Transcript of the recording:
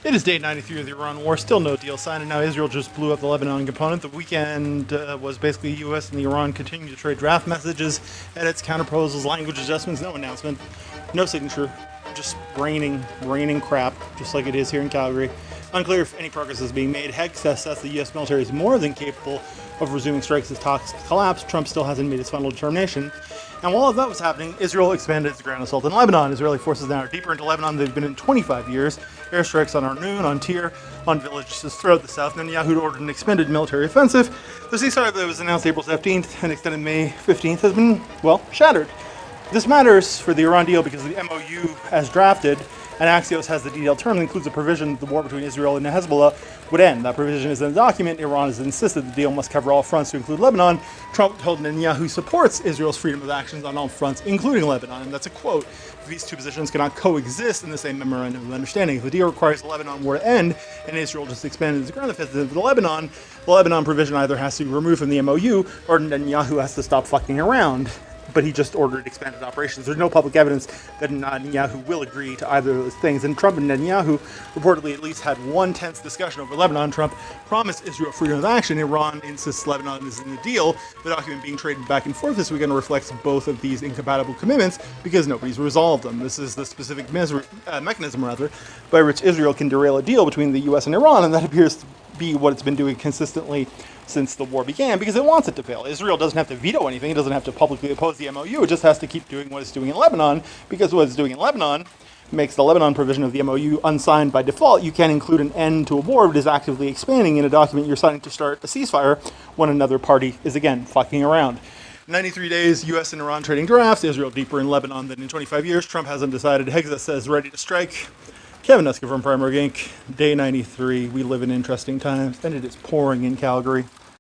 It is day 93 of the Iran war, still no deal signed, and now Israel just blew up the Lebanon component. The weekend was basically the U.S. and the Iran continuing to trade draft messages, edits, counterproposals, language adjustments, no announcement, no signature, just raining crap, just like it is here in Calgary. Unclear if any progress is being made. Hegseth says the U.S. military is more than capable of resuming strikes as talks collapse. Trump still hasn't made his final determination. And while all of that was happening, Israel expanded its ground assault in Lebanon. Israeli forces now are deeper into Lebanon than they've been in 25 years. Airstrikes on Arnoun, on Tyre, on villages throughout the south. Netanyahu ordered an expanded military offensive. The ceasefire that was announced April 15th and extended May 15th has been, well, shattered. This matters for the Iran deal because the MOU, as drafted, and Axios has the detailed term that includes a provision that the war between Israel and Hezbollah would end. That provision is in the document. Iran has insisted the deal must cover all fronts to include Lebanon. Trump told Netanyahu supports Israel's freedom of actions on all fronts, including Lebanon. And that's a quote. These two positions cannot coexist in the same memorandum of understanding. If the deal requires the Lebanon war to end and Israel just expanded its ground offensive to Lebanon, the Lebanon provision either has to be removed from the MOU or Netanyahu has to stop fucking around. But he just ordered expanded operations. There's no public evidence that Netanyahu will agree to either of those things. And Trump and Netanyahu reportedly at least had one tense discussion over Lebanon. Trump promised Israel freedom of action. Iran insists Lebanon is in the deal. The document being traded back and forth this weekend reflects both of these incompatible commitments because nobody's resolved them. This is the specific mechanism by which Israel can derail a deal between the U.S. and Iran, and that appears to be what it's been doing consistently since the war began, because it wants it to fail. Israel doesn't have to veto anything. It doesn't have to publicly oppose the MOU. It just has to keep doing what it's doing in Lebanon, because what it's doing in Lebanon makes the Lebanon provision of the MOU unsigned by default. You can't include an end to a war that is actively expanding in a document you're signing to start a ceasefire when another party is, again, fucking around. 93 days, U.S. and Iran trading drafts. Israel deeper in Lebanon than in 25 years. Trump hasn't decided. Hegseth says ready to strike. Kevin Nuska from Primark Inc. Day 93. We live in interesting times, and it is pouring in Calgary.